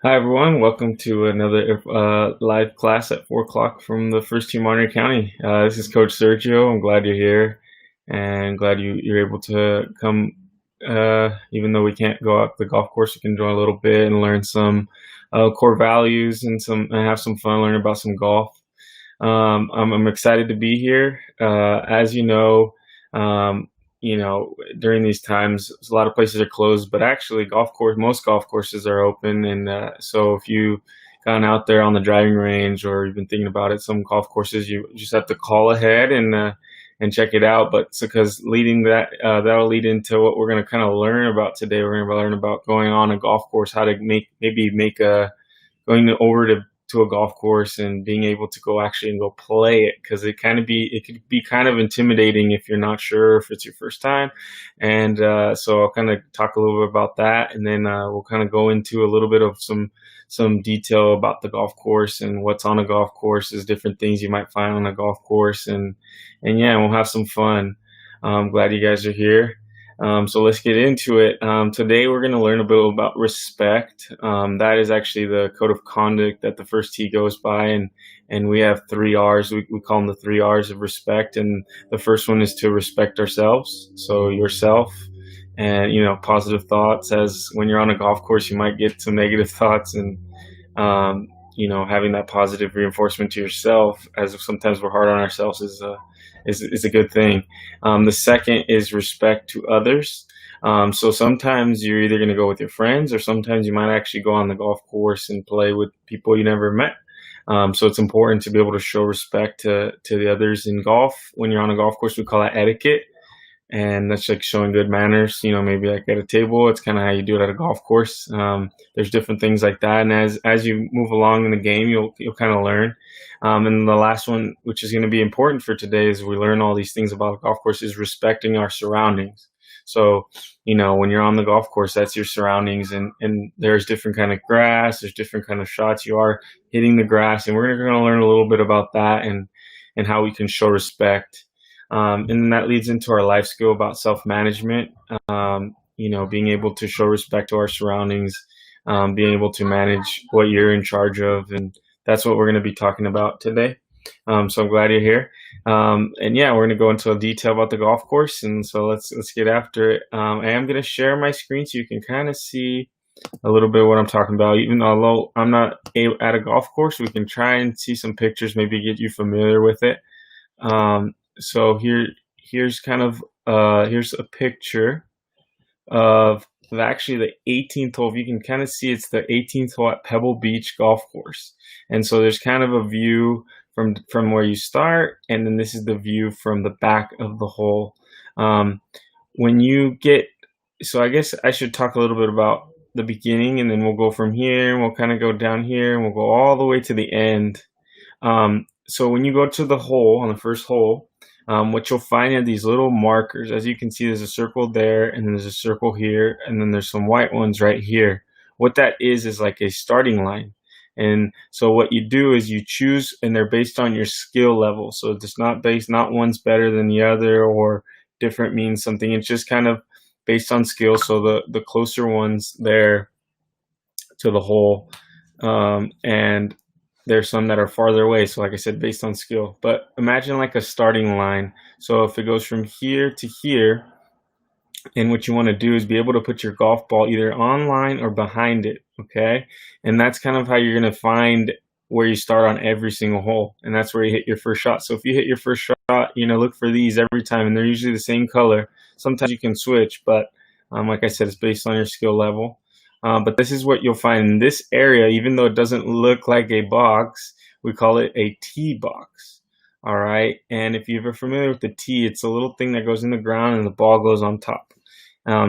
Hi everyone, welcome to another live class at 4 o'clock from the First Team Monterey County. This is Coach Sergio. I'm glad you're here and glad you're able to come. Even though we can't go out the golf course, we can join a little bit and learn some core values and have some fun, learn about some golf. I'm excited to be here. As um, during these times, a lot of places are closed, but actually, most golf courses are open. And so, if you gone out there on the driving range or you've been thinking about it, some golf courses you just have to call ahead and check it out. But because that'll lead into what we're going to kind of learn about today. We're going to learn about going on a golf course, how to make a going over to a golf course and being able to go actually and go play it, because it could be kind of intimidating if you're not sure if it's your first time. And so I'll kind of talk a little bit about that, and then we'll kind of go into a little bit of some detail about the golf course and what's on a golf course, is different things you might find on a golf course, and yeah, we'll have some fun. I'm glad you guys are here. So let's get into it. Today we're going to learn a bit about respect. That is actually the code of conduct that the first tee goes by, and we have 3 R's. We call them the 3 R's of respect, and the first one is to respect ourselves. So yourself, and positive thoughts. As when you're on a golf course, you might get some negative thoughts, and having that positive reinforcement to yourself, as sometimes we're hard on ourselves, is a good thing. The second is respect to others. So sometimes you're either going to go with your friends, or sometimes you might actually go on the golf course and play with people you never met. So it's important to be able to show respect to the others in golf. When you're on a golf course, we call that etiquette. And that's like showing good manners, maybe like at a table. It's kind of how you do it at a golf course. There's different things like that. And as you move along in the game, you'll kind of learn. And the last one, which is going to be important for today, is we learn all these things about a golf course, is respecting our surroundings. So, when you're on the golf course, that's your surroundings, and there's different kind of grass, there's different kind of shots you are hitting the grass. And we're going to learn a little bit about that and how we can show respect. And then that leads into our life skill about self-management, being able to show respect to our surroundings, being able to manage what you're in charge of. And that's what we're going to be talking about today. So I'm glad you're here. And yeah, we're going to go into detail about the golf course. And so let's get after it. I am going to share my screen so you can kind of see a little bit of what I'm talking about. Even although I'm not at a golf course, we can try and see some pictures, maybe get you familiar with it. So here's here's a picture of actually the 18th hole. If you can kind of see, it's the 18th hole at Pebble Beach Golf Course. And so there's kind of a view from where you start, and then this is the view from the back of the hole. So I guess I should talk a little bit about the beginning, and then we'll go from here, and we'll kind of go down here, and we'll go all the way to the end. So when you go to the hole, on the first hole, what you'll find are these little markers. As you can see, there's a circle there, and then there's a circle here, and then there's some white ones right here. What that is like a starting line. And so what you do is you choose, and they're based on your skill level. So it's not one's better than the other, or different means something. It's just kind of based on skill. So the closer ones there to the hole, and there's some that are farther away. So like I said, based on skill. But imagine like a starting line. So if it goes from here to here, and what you want to do is be able to put your golf ball either on line or behind it, okay? And that's kind of how you're going to find where you start on every single hole. And that's where you hit your first shot. So if you hit your first shot, look for these every time. And they're usually the same color. Sometimes you can switch, but like I said, it's based on your skill level. But this is what you'll find in this area. Even though it doesn't look like a box, we call it a tee box. All right. And if you're familiar with the tee, it's a little thing that goes in the ground and the ball goes on top.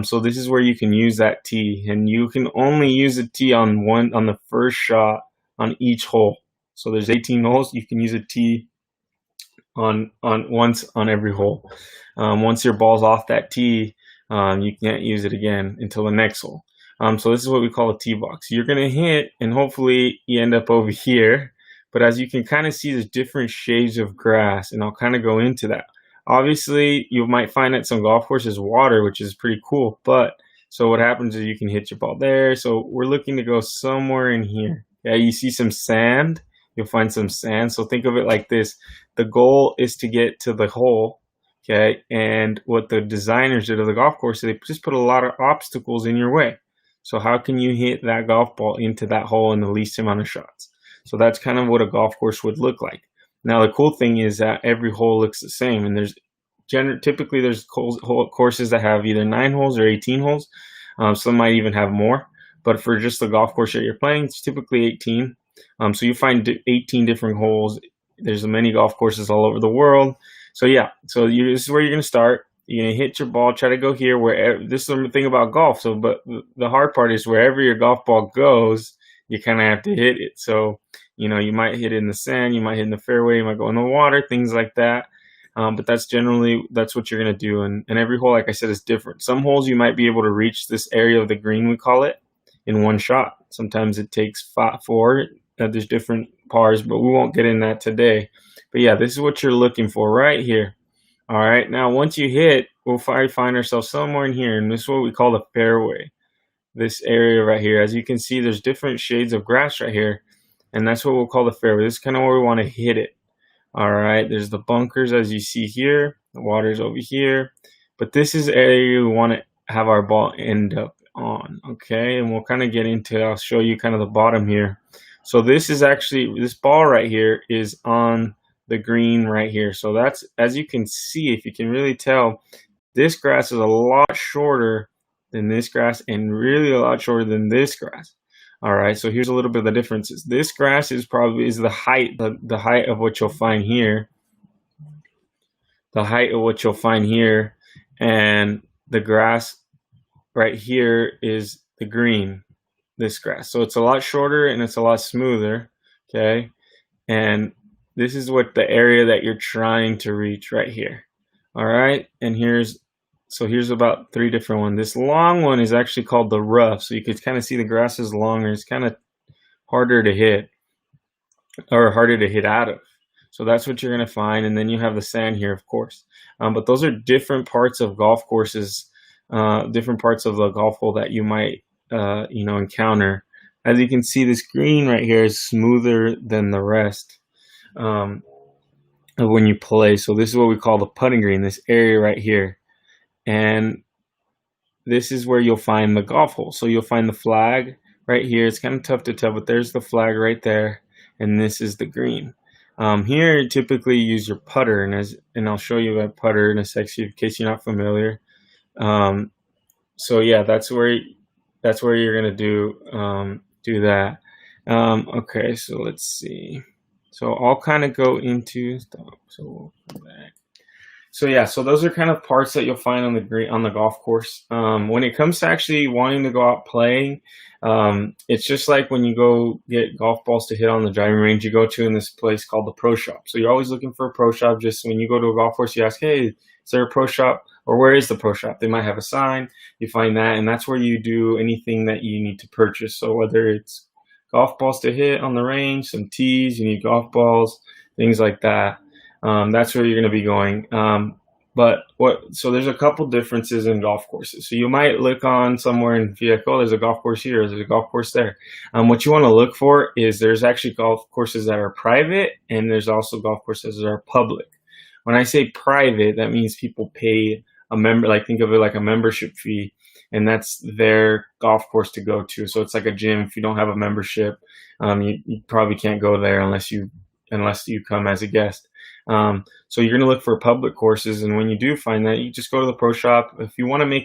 So this is where you can use that tee, and you can only use a tee on the first shot on each hole. So there's 18 holes. You can use a tee on once on every hole. Once your ball's off that tee, you can't use it again until the next hole. So this is what we call a tee box. You're going to hit, and hopefully you end up over here. But as you can kind of see, there's different shades of grass, and I'll kind of go into that. Obviously, you might find at some golf courses water, which is pretty cool. But So what happens is you can hit your ball there. So we're looking to go somewhere in here. Yeah, you see some sand. You'll find some sand. So think of it like this. The goal is to get to the hole. Okay. And what the designers did of the golf course, they just put a lot of obstacles in your way. So how can you hit that golf ball into that hole in the least amount of shots? So that's kind of what a golf course would look like. Now, the cool thing is that every hole looks the same, and typically there's courses that have either 9 holes or 18 holes. Some might even have more, but for just the golf course that you're playing, it's typically 18. So you find 18 different holes. There's many golf courses all over the world. So yeah, this is where you're gonna start. You're gonna hit your ball, try to go here. This is the thing about golf. But the hard part is wherever your golf ball goes, you kind of have to hit it. So you might hit it in the sand, you might hit in the fairway, you might go in the water, things like that. But that's what you're going to do. And every hole, like I said, is different. Some holes you might be able to reach this area of the green, we call it, in one shot. Sometimes it takes 4. There's different pars, but we won't get in that today. But yeah, this is what you're looking for right here. All right. Now, once you hit, we'll find ourselves somewhere in here. And this is what we call the fairway. This area right here. As you can see, there's different shades of grass right here. And that's what we'll call the fairway. This is kind of where we want to hit it. All right, there's the bunkers as you see here. The water's over here. But this is the area we want to have our ball end up on, okay? And we'll kind of get into, I'll show you kind of the bottom here. So this ball right here is on the green right here. So that's, as you can see, if you can really tell, this grass is a lot shorter than this grass and really a lot shorter than this grass. All right, so here's a little bit of the differences. This grass is the height, the height of what you'll find here. The height of what you'll find here, and the grass right here is the green, this grass. So it's a lot shorter and it's a lot smoother, okay? And this is what the area that you're trying to reach right here. All right, and here's about 3 different ones. This long one is actually called the rough. So you could kind of see the grass is longer. It's kind of harder to hit or harder to hit out of. So that's what you're going to find. And then you have the sand here, of course. But those are different parts of golf courses, different parts of the golf hole that you might, encounter. As you can see, this green right here is smoother than the rest of when you play. So this is what we call the putting green, this area right here. And this is where you'll find the golf hole. So you'll find the flag right here. It's kind of tough to tell, but there's the flag right there. And this is the green. Here, you typically use your putter. And I'll show you a putter in a second in case you're not familiar. So yeah, that's where you're going to do that. Okay, so let's see. So I'll kind of go into stop. So we'll come back. So yeah, so those are kind of parts that you'll find on the golf course. When it comes to actually wanting to go out playing, it's just like when you go get golf balls to hit on the driving range you go to in this place called the pro shop. So you're always looking for a pro shop. Just when you go to a golf course, you ask, hey, is there a pro shop? Or where is the pro shop? They might have a sign. You find that, and that's where you do anything that you need to purchase. So whether it's golf balls to hit on the range, some tees, you need golf balls, things like that. That's where you're going to be going. So there's a couple differences in golf courses. So you might look on somewhere and be like, oh, there's a golf course here, there's a golf course there. What you want to look for is there's actually golf courses that are private, and there's also golf courses that are public. When I say private, that means people pay think of it like a membership fee, and that's their golf course to go to. So it's like a gym. If you don't have a membership, you probably can't go there unless you come as a guest. So you're going to look for public courses, and when you do find that, you just go to the pro shop. If you want to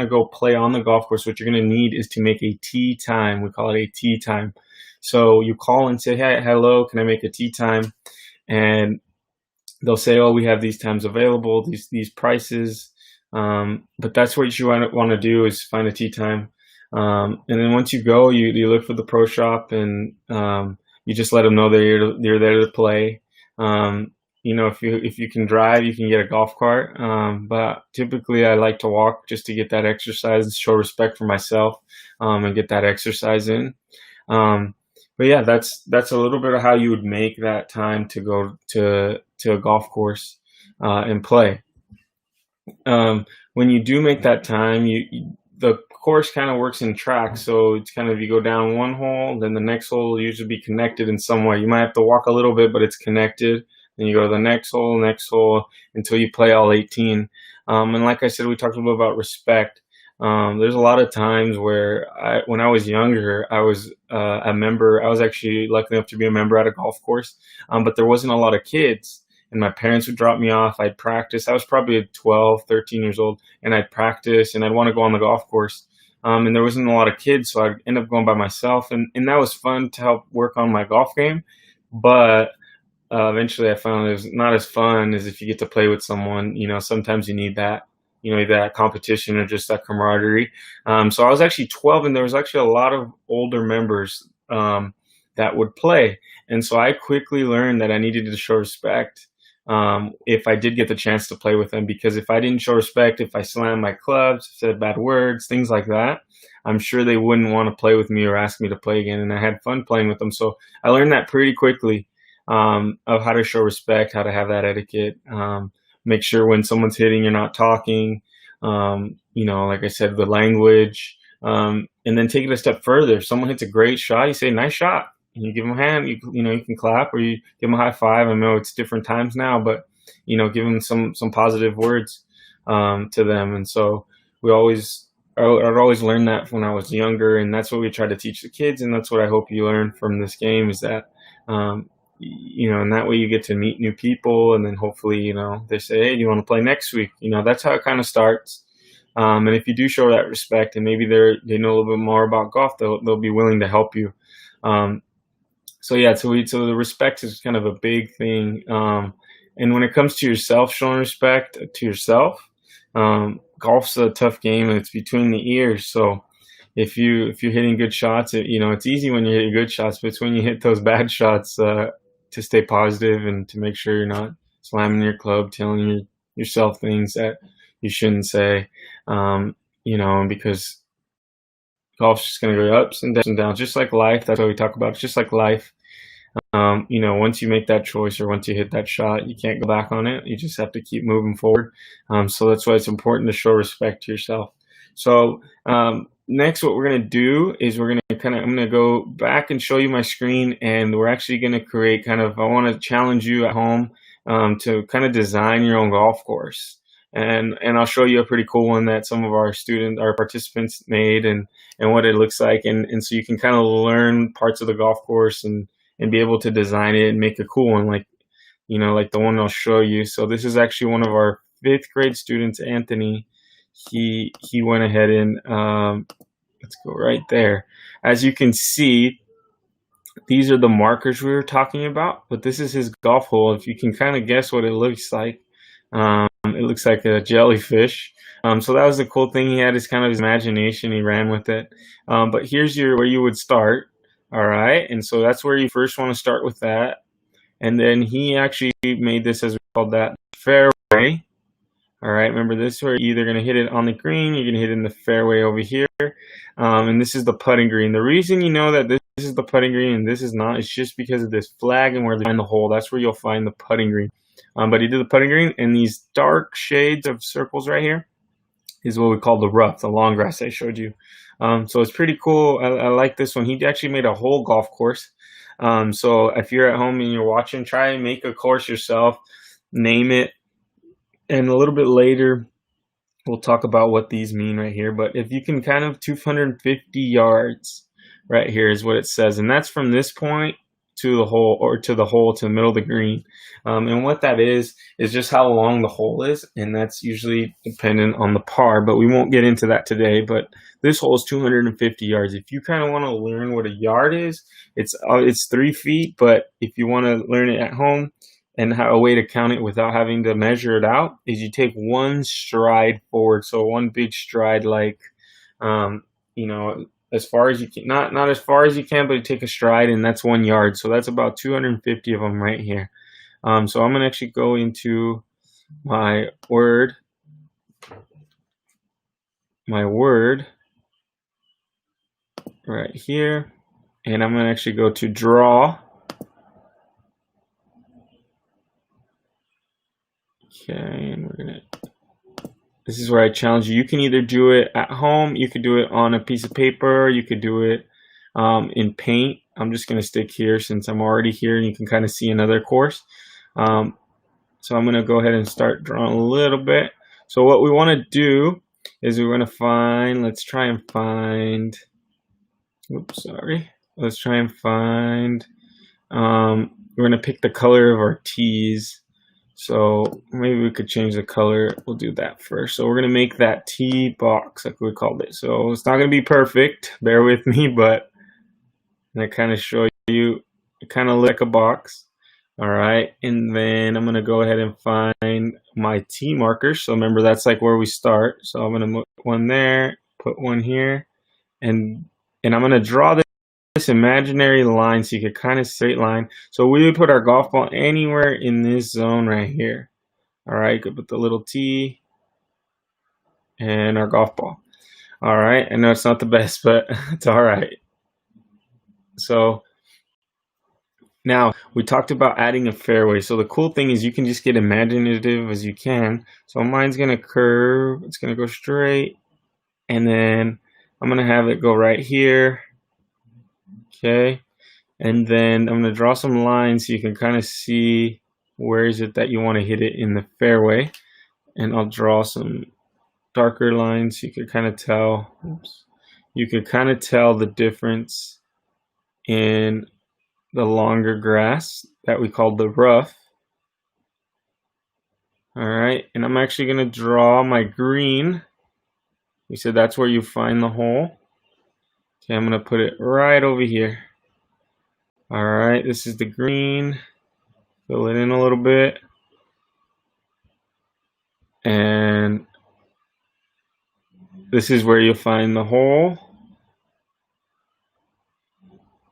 go play on the golf course, what you're going to need is to make a tee time. We call it a tee time. So you call and say, hey, hello, can I make a tee time? And they'll say, oh, we have these times available, these prices. But that's what you want to do is find a tee time. And then once you go, you look for the pro shop, and you just let them know that you're there to play. If you can drive, you can get a golf cart. But typically, I like to walk just to get that exercise and show respect for myself, and get that exercise in. But yeah, that's a little bit of how you would make that time to go to a golf course and play. when you do make that time, the course kind of works in tracks. So it's kind of, you go down one hole, then the next hole will usually be connected in some way. You might have to walk a little bit, but it's connected. Then you go to the next hole until you play all 18. And like I said, we talked a little about respect. There's a lot of times where when I was younger, I was a member. I was actually lucky enough to be a member at a golf course, but there wasn't a lot of kids. And my parents would drop me off. I'd practice. I was probably 12, 13 years old, and I'd practice, and I'd want to go on the golf course. And there wasn't a lot of kids, so I'd end up going by myself. And that was fun to help work on my golf game. But eventually I found it was not as fun as if you get to play with someone. Sometimes you need that, that competition or just that camaraderie. So I was actually 12, and there was actually a lot of older members that would play. And so I quickly learned that I needed to show respect if I did get the chance to play with them, because if I didn't show respect, if I slammed my clubs, said bad words, things like that, I'm sure they wouldn't want to play with me or ask me to play again. And I had fun playing with them. So I learned that pretty quickly, of how to show respect, how to have that etiquette, make sure when someone's hitting, you're not talking, like I said, the language, and then take it a step further. If someone hits a great shot, you say, nice shot. And you give them a hand, you can clap, or you give them a high five. I know it's different times now, but, give them some positive words, to them. And so I'd always learn that when I was younger, and that's what we try to teach the kids. And that's what I hope you learn from this game, is that, and that way you get to meet new people, and then hopefully, they say, hey, do you want to play next week? That's how it kind of starts. And if you do show that respect, and maybe they know a little bit more about golf, they'll be willing to help you. So the respect is kind of a big thing. And when it comes to yourself, showing respect to yourself, golf's a tough game, and it's between the ears. So if you're hitting good shots, it's easy when you're hitting good shots, but it's when you hit those bad shots, to stay positive and to make sure you're not slamming your club, telling yourself things that you shouldn't say, because golf's just going to go ups and downs, just like life. That's what we talk about. It's just like life. Once you make that choice, or once you hit that shot, you can't go back on it. You just have to keep moving forward. So that's why it's important to show respect to yourself. So next, what we're going to do is I'm going to go back and show you my screen, and we're actually going to create I want to challenge you at home, to kind of design your own golf course. And I'll show you a pretty cool one that some of our participants made, and what it looks like. And so you can kind of learn parts of the golf course and be able to design it and make a cool one, like the one I'll show you. So this is actually one of our 5th grade students, Anthony. He went ahead and, let's go right there. As you can see, these are the markers we were talking about, but this is his golf hole. If you can kind of guess what it looks like, it looks like a jellyfish. So that was the cool thing. He had his imagination. He ran with it. But here's where you would start. All right. And so that's where you first want to start with that. And then he actually made this, as we called that, fairway. All right. Remember, this where you're either going to hit it on the green, you're going to hit it in the fairway over here. And this is the putting green. The reason you know that this is the putting green and this is not, it's just because of this flag and where they find the hole. That's where you'll find the putting green. But he did the putting green, and these dark shades of circles right here is what we call the rough, the long grass I showed you. So it's pretty cool. I like this one. He actually made a whole golf course. So if you're at home and you're watching, try and make a course yourself, name it, and a little bit later we'll talk about what these mean right here. But if you can 250 yards right here is what it says, and that's from this point to the hole, or to the hole to the middle of the green. And what that is just how long the hole is, and that's usually dependent on the par, but we won't get into that today. But this hole is 250 yards. If you want to learn what a yard is, it's 3 feet, but if you want to learn it at home, and how a way to count it without having to measure it out, is you take one stride forward. So one big stride, as far as you can, not as far as you can, but you take a stride, and that's 1 yard. So that's about 250 of them right here. So I'm going to actually go into my word right here, and I'm going to actually go to draw. Okay, and we're going to this is where I challenge you. You can either do it at home, you could do it on a piece of paper, you could do it in paint. I'm just going to stick here since I'm already here and you can kind of see another course. So I'm going to go ahead and start drawing a little bit. So what we want to do is we're going to find, let's try and find, we're going to pick the color of our tees. So maybe we could change the color. We'll do that first. So we're going to make that tee box like we called it. So it's not going to be perfect. Bear with me, but I'm going to kind of show you. It kind of looks like a box. All right. And then I'm going to go ahead and find my tee markers. So remember, that's like where we start. So I'm going to put one there, put one here, and I'm going to draw this imaginary line so you could kind of straight line. So we would put our golf ball anywhere in this zone right here. All right, you could put the little tee and our golf ball. All right, I know it's not the best, but it's all right. So now we talked about adding a fairway. So the cool thing is you can just get imaginative as you can. So mine's gonna curve, it's gonna go straight, and then I'm gonna have it go right here. Okay, and then I'm going to draw some lines so you can kind of see where is it that you want to hit it in the fairway. And I'll draw some darker lines so you can kind of tell. You can kind of tell the difference in the longer grass that we call the rough. All right, and I'm actually going to draw my green. We said that's where you find the hole. Okay, I'm going to put it right over here. All right, this is the green. Fill it in a little bit. And this is where you'll find the hole.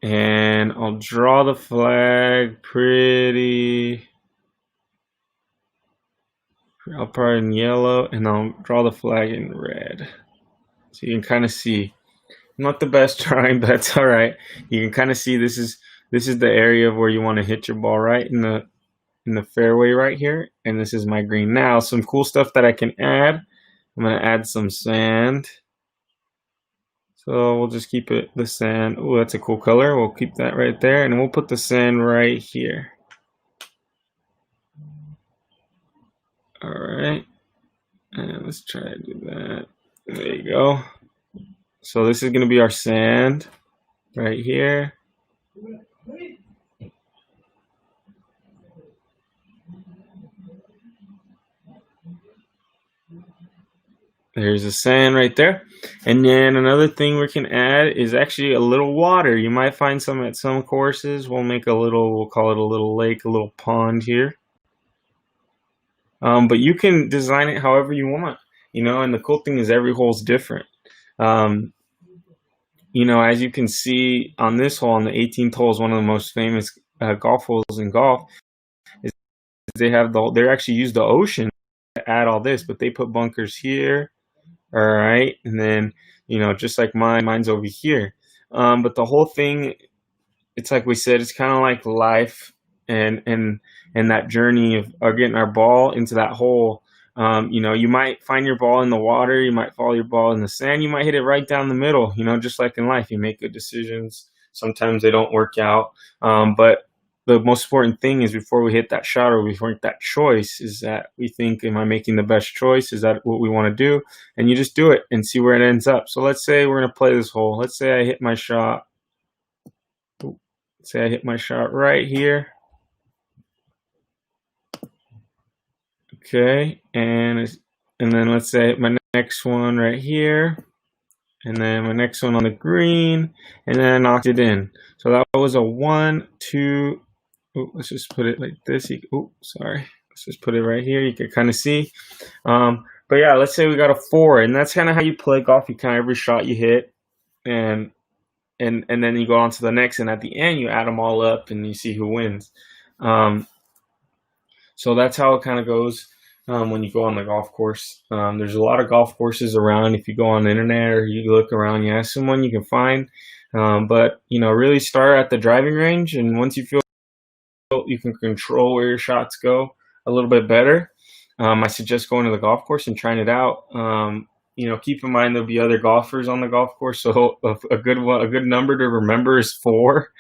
And I'll draw the flag pretty. I'll probably in yellow, and I'll draw the flag in red. So you can kind of see. Not the best drawing, but that's all right. You can kind of see this is the area where you want to hit your ball right in the fairway right here, and this is my green. Now some cool stuff that I can add. I'm going to add some sand. So we'll just keep it the sand. Oh, that's a cool color. We'll keep that right there, and we'll put the sand right here. All right, and let's try to do that. There you go. So this is going to be our sand right here. There's the sand right there. And then another thing we can add is actually a little water. You might find some at some courses. We'll call it a little lake, a little pond here. But you can design it however you want, and the cool thing is every hole's different. As you can see on this hole, on the 18th hole, is one of the most famous golf holes in golf. They actually use the ocean to add all this, but they put bunkers here. All right, and then just like mine's over here. But the whole thing, it's like we said, it's kind of like life and that journey of getting our ball into that hole. You might find your ball in the water, you might follow your ball in the sand, you might hit it right down the middle. Just like in life, you make good decisions. Sometimes they don't work out, but the most important thing is before we hit that shot or before we make that choice is that we think, am I making the best choice? Is that what we want to do? And you just do it and see where it ends up. So let's say we're going to play this hole. Let's say I hit my shot. Say I hit my shot right here. Okay, and then let's say I hit my next one right here. And then my next one on the green, and then I knocked it in. So that was a 1, 2. Let's just put it like this. Let's just put it right here. You can kind of see. But yeah, let's say we got a 4, and that's kind of how you play golf. You kind of every shot you hit, and then you go on to the next, and at the end you add them all up, and you see who wins. So that's how it kind of goes when you go on the golf course. There's a lot of golf courses around. If you go on the internet or you look around, you ask someone, you can find. But really start at the driving range, and once you feel you can control where your shots go a little bit better, I suggest going to the golf course and trying it out. Keep in mind there'll be other golfers on the golf course, so a good number to remember is four.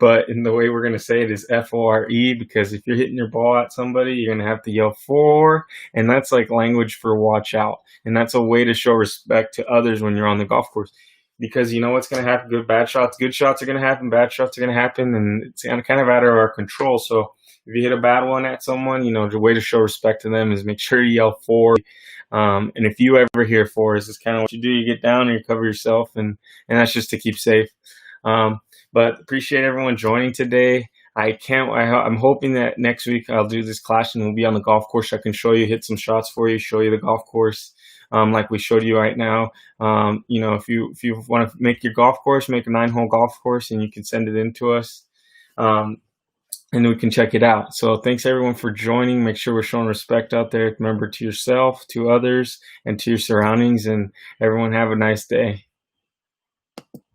But in the way we're going to say it is FORE, because if you're hitting your ball at somebody, you're going to have to yell four, and that's like language for watch out. And that's a way to show respect to others when you're on the golf course, because you know what's going to happen. Good shots are going to happen, bad shots are going to happen, and it's kind of out of our control. So if you hit a bad one at someone, the way to show respect to them is make sure you yell four. And if you ever hear four, this is kind of what you do. You get down and you cover yourself, and that's just to keep safe. But appreciate everyone joining today. I'm hoping that next week I'll do this class and we'll be on the golf course. I can show you, hit some shots for you, show you the golf course, like we showed you right now. If you want to make your golf course, make a 9-hole golf course, and you can send it in to us, and we can check it out. So thanks everyone for joining. Make sure we're showing respect out there. Remember, to yourself, to others, and to your surroundings. And everyone have a nice day.